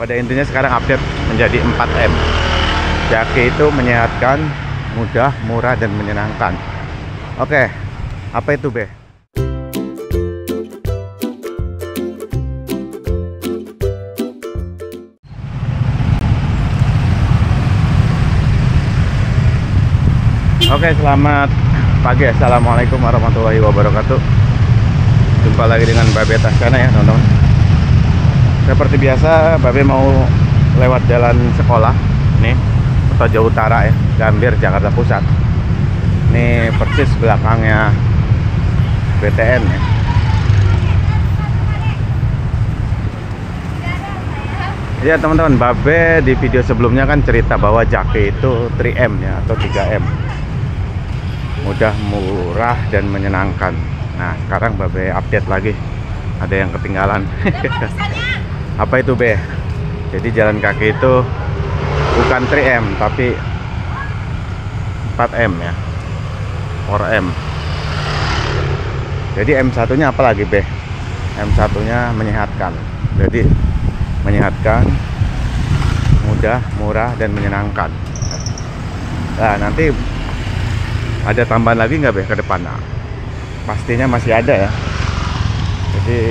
Pada intinya sekarang update menjadi 4M. Jaki itu menyehatkan, mudah, murah, dan menyenangkan. Oke, apa itu Be? Oke, selamat pagi. Assalamualaikum warahmatullahi wabarakatuh. Jumpa lagi dengan Babe Tasana ya teman-teman. Seperti biasa, Babe mau lewat jalan sekolah nih, Tojo Utara ya, Gambir, Jakarta Pusat. Ini persis belakangnya BTN ya. Ya teman-teman, Babe di video sebelumnya kan cerita bahwa Jaki itu 3M ya, atau 3M. Mudah, murah, dan menyenangkan. Nah, sekarang Babe update lagi. Ada yang ketinggalan. Apa itu Be? Jadi jalan kaki itu bukan 3M tapi 4M ya, 4M. Jadi M1 nya apa lagi Be? M1 nya menyehatkan. Jadi menyehatkan, mudah, murah, dan menyenangkan. Nah, nanti ada tambahan lagi nggak Be ke depan? Nah, pastinya masih ada ya. Jadi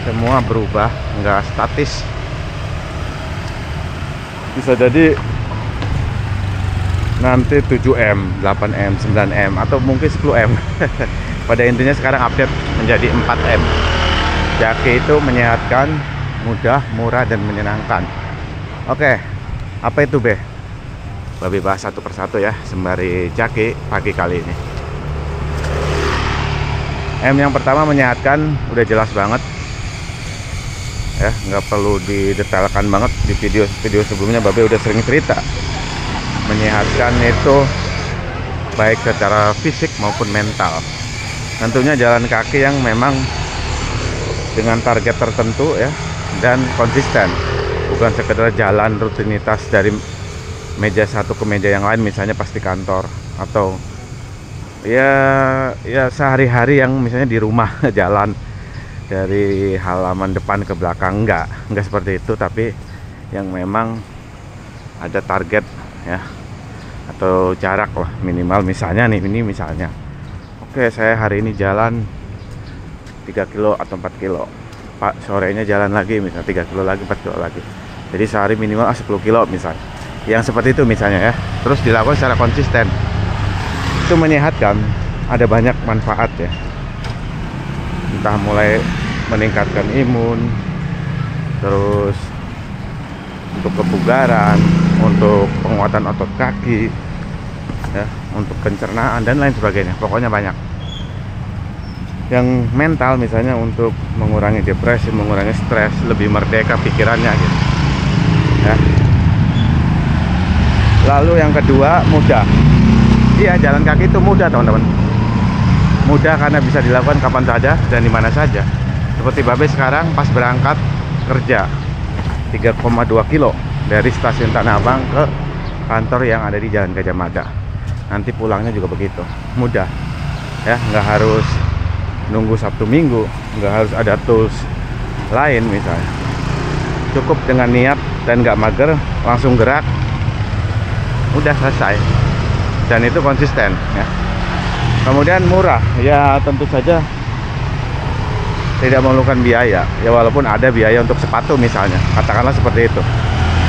semua berubah, nggak statis. Bisa jadi nanti 7M, 8M, 9M, atau mungkin 10M. Pada intinya sekarang update menjadi 4M. Jaki itu menyehatkan, mudah, murah, dan menyenangkan. Oke, apa itu Be? Babe bahas satu persatu ya, sembari Jaki pagi kali ini. M yang pertama menyehatkan, udah jelas banget ya, nggak perlu didetailkan banget. Di video sebelumnya Babe udah sering cerita. Menyehatkan itu baik secara fisik maupun mental. Tentunya jalan kaki yang memang dengan target tertentu ya, dan konsisten, bukan sekedar jalan rutinitas dari meja satu ke meja yang lain, misalnya pas di kantor, atau ya sehari-hari yang misalnya di rumah jalan dari halaman depan ke belakang. Enggak seperti itu, tapi yang memang ada target ya, atau jarak lah minimal. Misalnya nih, ini misalnya, oke, saya hari ini jalan 3 kilo atau 4 kilo, Pak, sorenya jalan lagi misalnya 3 kilo lagi, 4 kilo lagi. Jadi sehari minimal 10 kilo misalnya. Yang seperti itu misalnya ya, terus dilakukan secara konsisten, itu menyehatkan. Ada banyak manfaat ya, entah mulai meningkatkan imun, terus untuk kebugaran, untuk penguatan otot kaki ya, untuk pencernaan dan lain sebagainya. Pokoknya banyak. Yang mental misalnya untuk mengurangi depresi, mengurangi stres, lebih merdeka pikirannya gitu ya. Lalu yang kedua, mudah. Iya, jalan kaki itu mudah teman-teman. Mudah karena bisa dilakukan kapan saja dan di mana saja. Seperti Babe sekarang pas berangkat kerja 3,2 kilo dari stasiun Tanah Abang ke kantor yang ada di Jalan Gajah Mada. Nanti pulangnya juga begitu, mudah ya. Nggak harus nunggu Sabtu Minggu, nggak harus ada tools lain misalnya. Cukup dengan niat dan nggak mager, langsung gerak, udah selesai. Dan itu konsisten ya. Kemudian murah ya, tentu saja tidak memerlukan biaya ya, walaupun ada biaya untuk sepatu misalnya, katakanlah seperti itu,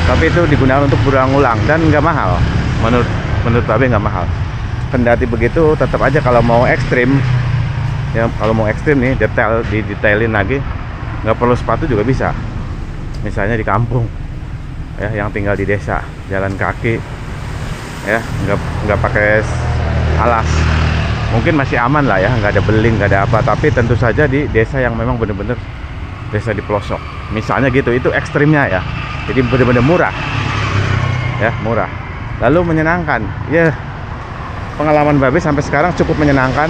tapi itu digunakan untuk berulang-ulang dan nggak mahal. Menurut Babe nggak mahal. Kendati begitu, tetap aja kalau mau ekstrim ya, kalau mau ekstrim nih, didetailin lagi, nggak perlu sepatu juga bisa. Misalnya di kampung ya, yang tinggal di desa, jalan kaki ya, nggak pakai alas, mungkin masih aman lah ya, nggak ada beling, nggak ada apa. Tapi tentu saja di desa yang memang bener-bener desa di pelosok misalnya gitu, itu ekstrimnya ya. Jadi bener-bener murah ya, murah, lalu menyenangkan ya. Pengalaman Babe sampai sekarang cukup menyenangkan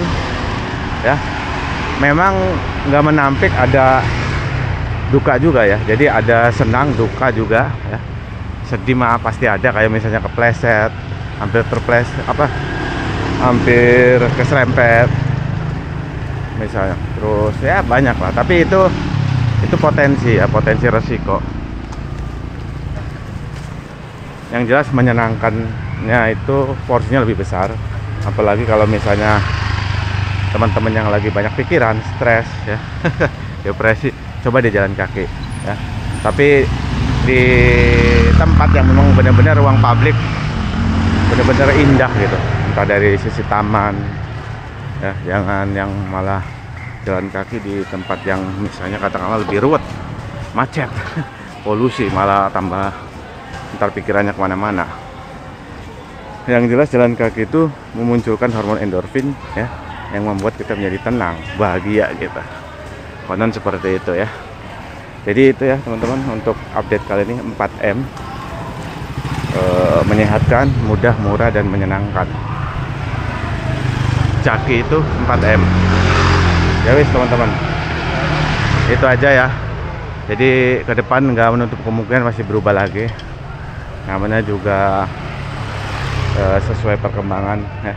ya. Memang nggak menampik, ada duka juga ya. Jadi ada senang, duka juga ya. Sedih mah pasti ada, kayak misalnya kepleset, hampir keserempet misalnya, terus ya banyak lah. Tapi itu Itu potensi ya, potensi resiko. Yang jelas menyenangkannya itu porsinya lebih besar, apalagi kalau misalnya teman-teman yang lagi banyak pikiran, stres ya, depresi, coba di jalan kaki ya. Tapi di tempat yang memang benar-benar ruang publik, benar-benar indah gitu, entah dari sisi taman ya, jangan yang malah jalan kaki di tempat yang misalnya katakanlah lebih ruwet, macet, polusi, malah tambah ntar pikirannya kemana-mana. Yang jelas jalan kaki itu memunculkan hormon endorfin ya, yang membuat kita menjadi tenang, bahagia gitu. Konon seperti itu ya. Jadi itu ya teman-teman, untuk update kali ini 4M, menyehatkan, mudah, murah, dan menyenangkan. Jaki itu 4M. Ya wis teman-teman, itu aja ya. Jadi ke depan nggak menutup kemungkinan masih berubah lagi. Namanya juga sesuai perkembangan ya.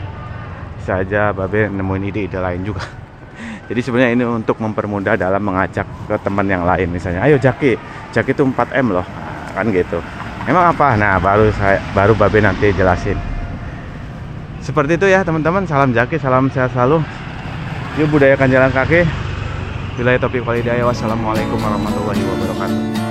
Bisa aja Babe nemuin ide-ide lain juga. Jadi sebenarnya ini untuk mempermudah dalam mengajak ke teman yang lain, misalnya ayo Jaki itu 4M loh, nah, kan gitu. Emang apa? Nah baru Babe nanti jelasin. Seperti itu ya teman-teman. Salam Jaki, salam sehat selalu. Yuk budayakan jalan kaki. Billahi taufiq wal hidayah. Wassalamualaikum warahmatullahi wabarakatuh.